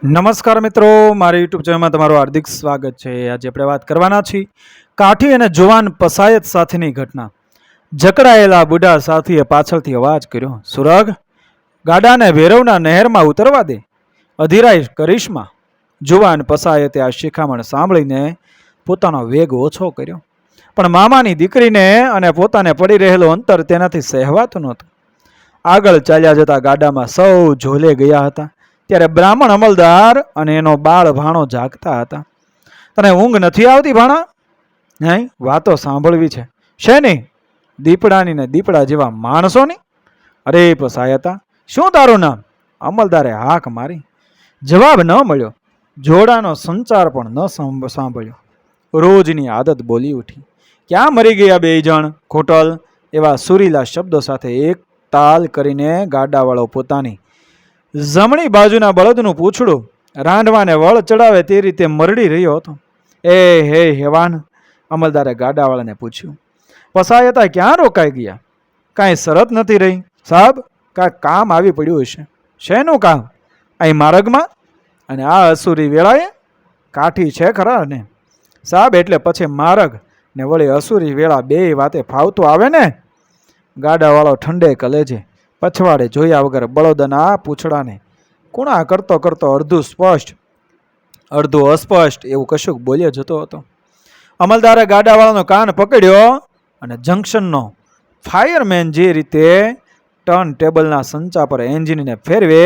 નમસ્કાર મિત્રો, મારી યુટ્યુબ ચેનલમાં તમારું હાર્દિક સ્વાગત છે। આજે આપણે વાત કરવાના છીએ કાઠી અને જુવાન પસાયત સાથેની ઘટના। જકડાયેલા બુઢા સાથીએ પાછળથી અવાજ કર્યો, સુરગ, ગાડાને ભેરવના નહેરમાં ઉતરવા દે, અધિરાય કરીશમાં। જુવાન પસાયતે આ શિખામણ સાંભળીને પોતાનો વેગ ઓછો કર્યો, પણ મામાની દીકરીને અને પોતાને પડી રહેલું અંતર તેનાથી સહેવાતું નહોતું। આગળ ચાલ્યા જતા ગાડામાં સૌ ઝોલે ગયા હતા। ત્યારે બ્રાહ્મણ અમલદાર અને એનો બાળ ભાણો જાગતા હતા। તને ઊંઘ નથી આવતી ભાણા? નહીં, વાતો સાંભળવી છે। શેની? દીપડાની ને દીપડા જેવા માણસોની। અરે પસાયતા, શું તારું નામ? અમલદારે હાક મારી, જવાબ ન મળ્યો। જોડાનો સંચાર પણ ન સાંભળ્યો। રોજની આદત બોલી ઉઠી, ક્યાં મરી ગયા બે જણ? ખોટલ એવા સુરીલા શબ્દો સાથે એક તાલ કરીને ગાડાવાળો પોતાની જમણી બાજુના બળદનું પૂંછડું રાંધવાને વળ ચડાવે તે રીતે મરડી રહ્યો હતો। એ હે હેવાન, અમલદારે ગાડાવાળાને પૂછ્યું, પસાયતા ક્યાં રોકાઈ ગયા? કાંઈ શરત નથી રહી? સાહેબ, કાંઈ કામ આવી પડ્યું હશે। શેનું કામ? અહીં માર્ગમાં અને આ અસુરી વેળાએ? કાઠી છે ખરા ને સાહેબ, એટલે પછી માર્ગ ને વળી અસુરી વેળા બે વાતે ફાવતું આવે ને? ગાડાવાળો ઠંડે કલેજે પછવાડે જોયા વગર બળદના પૂંછડાને કુણા કરતો કરતો અડધું સ્પષ્ટ અડધું અસ્પષ્ટ એવું કશુંક બોલ્યો જતો હતો। અમલદારે ગાડાવાળાનો કાન પકડ્યો અને જંકશનનો ફાયરમેન જે રીતે ટર્ન ટેબલના સંચા પર એન્જિનને ફેરવે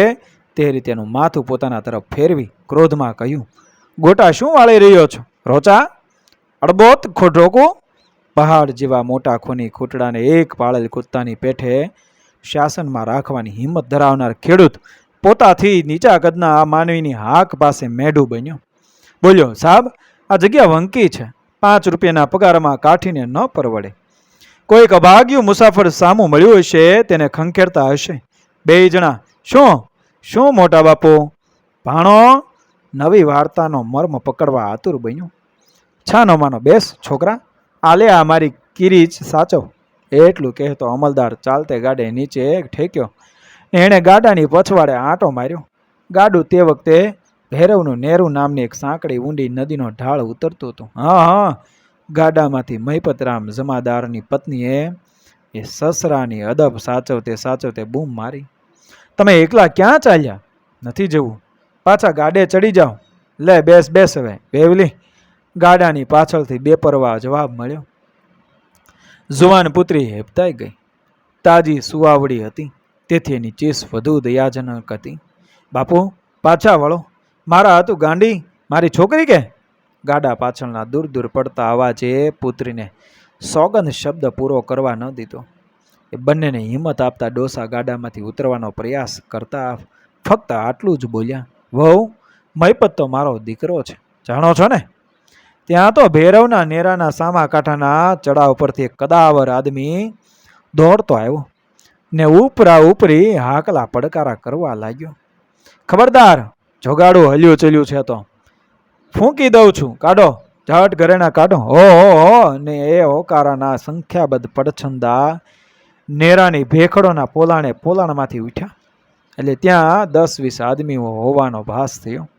તે રીતે એનું માથું પોતાના તરફ ફેરવી ક્રોધમાં કહ્યું, ગોટા શું વાળી રહ્યો છો? રોચા, અડબોત ખોઢોકું? પહાડ જેવા મોટા ખૂની ખૂટડાને એક પાળેલ કૂદતાની પેઠે શાસનમાં રાખવાની હિંમત ધરાવનાર ખેડૂત પોતાથી નીચા કદના આ માનવીની હાક પાસે મેઢું બન્યો। બોલ્યો, સાહેબ, આ જગ્યા વંકી છે, 5 રૂપિયાના પગારમાં કાઠીને ન પરવડે। કોઈક અભાગ્યું મુસાફર સામું મળ્યું હશે, તેને ખંખેરતા હશે બે જણા। શું મોટા બાપુ? ભાણો નવી વાર્તાનો મર્મ પકડવા આતુર બન્યો। છાનો માનો બેસ છોકરા, આલે આ મારી કિરીચ સાચવ। એટલું કહેતો અમલદાર ચાલતે ગાડે નીચે ઠેક્યો ને એણે ગાડાની પછવાડે આંટો માર્યો। ગાડું તે વખતે ભૈરવનું નેરું નામની એક સાંકડી ઊંડી નદીનો ઢાળ ઉતરતું હતું। હા, ગાડામાંથી મહિપતરામ જમાદારની પત્નીએ એ સસરાની અદબ સાચવતે બૂમ મારી, તમે એકલા ક્યાં ચાલ્યા? નથી જવું, પાછા ગાડે ચડી જાઓ। લે બેસ હવે વેવલી। ગાડાની પાછળથી બેપરવા જવાબ મળ્યો। જુવાન પુત્રી હેપતાઈ ગઈ। તાજી સુવાવડી હતી, તેથી એની ચીસ વધુ દયાજનક હતી। બાપુ, પાછા વળો, મારા હતું ગાંડી, મારી છોકરી કે? ગાડા પાછળના દૂર દૂર પડતા અવાજે પુત્રીને સોગંદ શબ્દ પૂરો કરવા ન દીધો। એ બંનેને હિંમત આપતા ડોસા ગાડામાંથી ઉતરવાનો પ્રયાસ કરતા ફક્ત આટલું જ બોલ્યા, વહુ, મહિપત તો મારો દીકરો છે, જાણો છો ને? ત્યાં તો ભૈરવના નેરાના સામા કાંઠાના ચડાવ પરથી એક કદાવર આદમી દોડતો આવ્યો ને ઉપરા ઉપરી હાકલા પડકારા કરવા લાગ્યો, ખબરદાર, જોગાડું હલ્યું ચલ્યું છે તો ફૂંકી દઉં છું, કાઢો, ઝટ ઘરેણા કાઢો। હો ને એ હોકારાના સંખ્યાબદ્ધ પડછંદા નેરાની ભેખડોના પોલાણમાંથી ઉઠ્યા, એટલે ત્યાં 10-20 આદમીઓ હોવાનો ભાસ થયો।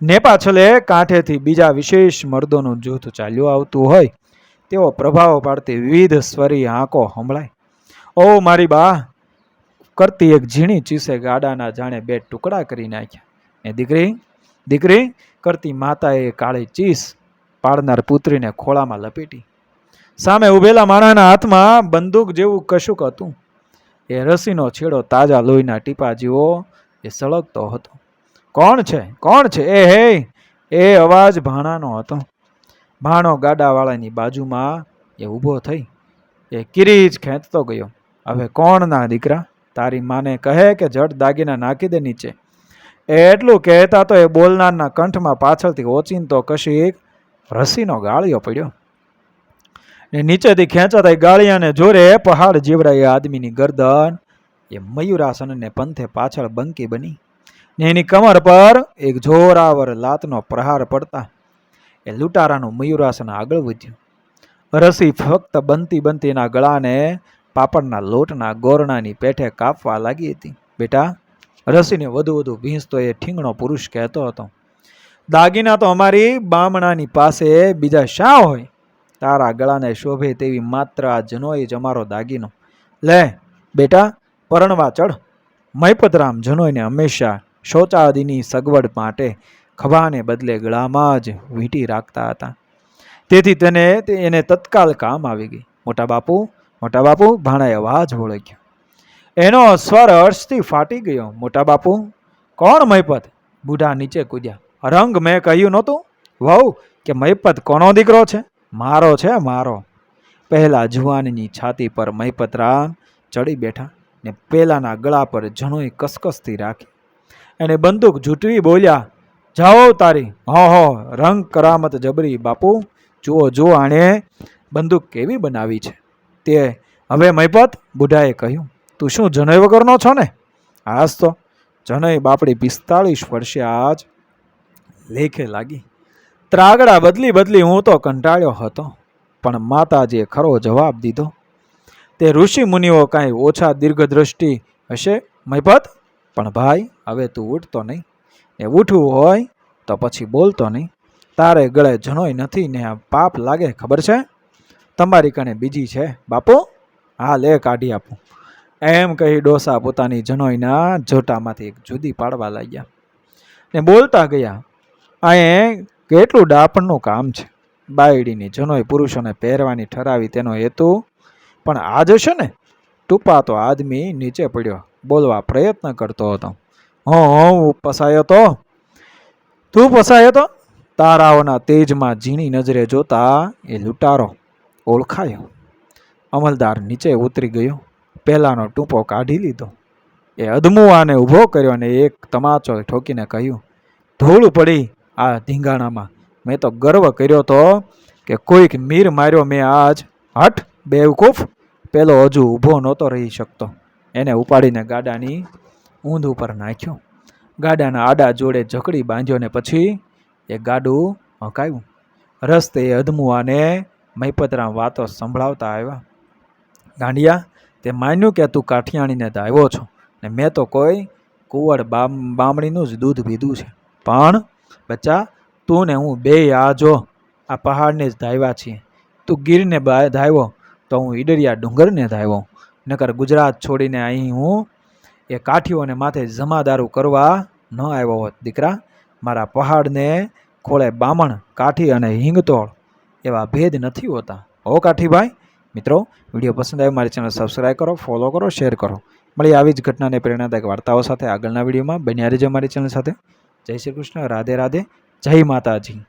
ને પાછળે કાંઠેથી બીજા વિશેષ મર્દોનું જૂથ ચાલ્યું આવતું હોય તેવો પ્રભાવ પાડતી વિવિધ સ્વરી આંકો સંભળાય। ઓ મારી બા કરતી એક ઝીણી ચીસે ગાડાના જાણે 2 ટુકડા કરી નાખ્યા। એ દીકરી કરતી માતાએ કાળી ચીસ પાડનાર પુત્રીને ખોળામાં લપેટી। સામે ઉભેલા માણાના હાથમાં બંદૂક જેવું કશુંક હતું। એ રસીનો છેડો તાજા લોહીના ટીપા જેવો એ સળગતો હતો। કોણ છે? એ અવાજ ભાણાનો હતો। ભાણો ગાડાવાળાની બાજુમાં એ ઊભો થઈ એ કિરીચ ખેંચતો ગયો, હવે કોણ ના દીકરા, તારી માને કહે કે જટ દાગીના નાખી દે નીચે। એટલું કહેતા તો એ બોલનારના કંઠમાં પાછળથી ઓચિંતો કશીક રસીનો ગાળિયો પડ્યો ને નીચેથી ખેંચાતા ગાળિયાને જોરે પહાડ જેવડા એ આદમીની ગરદન એ મયુરાસનને પંથે પાછળ બંકી બની ને એની કમર પર એક જોરાવર લાતનો પ્રહાર પડતા એ લૂંટારાનું મયુરાસન આગળ વધ્યું। રસી ફક્ત બનતી એના ગળાને પાપડના લોટના ગોરણાની પેઠે કાપવા લાગી હતી। બેટા, રસીને વધુ વધુ ભીંસતો એ ઠીંગણો પુરુષ કહેતો હતો, દાગીના તો અમારી બામણાની પાસે બીજા શા હોય? તારા ગળાને શોભે તેવી માત્ર આ જનોઈ જ અમારો દાગીનો. લે બેટા, પરણવા ચડ. મયપતરામ જનોઈને હંમેશા શૌચાદિની સગવડ માટે ખભાને બદલે ગળામાં જ વીંટી રાખતા હતા. તેથી એને તત્કાલ કામ આવી ગઈ. મોટા બાપુ, ભાણાએ અવાજ વળગ્યો. એનો સ્વર હર્ષથી ફાટી ગયો. મોટા બાપુ? કોણ મયપત? બુઢા નીચે કૂદ્યા. રંગ મેં કહ્યું નહોતું વહુ કે મયપત કોનો દીકરો છે? મારો છે, મારો. પહેલા જુવાનની છાતી પર મયપતરામ ચડી બેઠા ને પેલાના ગળા પર જણોઈ કસકસથી રાખી. એને બંદૂક ઝૂંટવી બોલ્યા, જાઓ તારી, હો રંગ કરામત જબરી. બાપુ જુઓ આણે બંદૂક કેવી બનાવી છે તે. હવે મયપત, બુઢાએ કહ્યું, તું શું જનોઈ વગરનો છો ને? આજ તો જનોઈ બાપડી 45 વર્ષે આજ લેખે લાગી. ત્રાગડા બદલી હું તો કંટાળ્યો હતો, પણ માતાજીએ ખરો જવાબ દીધો. તે ઋષિ મુનિઓ કાંઈ ઓછા દીર્ઘદ્રષ્ટિ હશે મયપત? પણ ભાઈ, હવે તું ઉઠતો નહીં, ને ઉઠવું હોય તો પછી બોલતો નહીં. તારે ગળે જનોઈ નથી ને આ પાપ લાગે, ખબર છે? તમારી કણે બીજી છે બાપુ? હા લે, કાઢી આપું. એમ કહી ડોસા પોતાની જનોઈના જોટામાંથી એક જુદી પાડવા લાગ્યા ને બોલતા ગયા, અહીં કેટલું ડાપણનું કામ છે. બાયડીની જનોઈ પુરુષોને પહેરવાની ઠરાવી તેનો હેતુ પણ આ જ હશે ને? ટૂંપાતો આદમી નીચે પડ્યો, બોલવા પ્રયત્ન કરતો હતો. હું પસાયો તો? તું પસાયો તો? તારાઓના તેજમાં ઝીણી નજરે જોતા એ લૂંટારો ઓળખાયો. અમલદાર નીચે ઉતરી ગયો, પહેલાનો ટૂંપો કાઢી લીધો. એ અધમુઆને ઊભો કર્યો અને એક તમાચો ઠોકીને કહ્યું, ધૂળ પડી આ ધીંગાણામાં. મેં તો ગર્વ કર્યો તો કે કોઈક મીર માર્યો મેં આજ. હટ બેવકૂફ! પેલો હજુ ઊભો નહોતો રહી શકતો. એને ઉપાડીને ગાડાની ઊંધ ઉપર નાખ્યો. ગાડાના આડા જોડે જકડી બાંધ્યો ને પછી એ ગાડું હંકાયું. રસ્તે અધમુઆને મયપતરામ વાતો સંભળાવતા આવ્યા. ગાંડિયા, તે માન્યું કે તું કાઠિયાણીને ધાવ્યો છો ને મેં તો કોઈ કુંવર બામણીનું જ દૂધ પીધું છે. પણ બચ્ચા, તું ને હું બે આ જો આ પહાડને જ ધાવ્યા છીએ. તું ગીરને ધાવ્યો તો હું ઈડરિયા ડુંગરને ધાવ્યો. નકર ગુજરાત છોડીને અહીં હું એ કાઠીઓને માથે જમાદારું કરવા ન આવ્યો હોત. દીકરા, મારા પહાડને ખોળે બામણ, કાઠી અને હિંગતોળ એવા ભેદ નથી હોતા. હો કાઠીભાઈ. મિત્રો, વિડીયો પસંદ આવ્યો મારી ચેનલ સબસ્ક્રાઈબ કરો, ફોલો કરો, શેર કરો. મળી આવી જ ઘટનાને પ્રેરણાદાયક વાર્તાઓ સાથે આગળના વિડીયોમાં. બન્યા રહેજો મારી ચેનલ સાથે. જય શ્રી કૃષ્ણ, રાધે રાધે, જય માતાજી.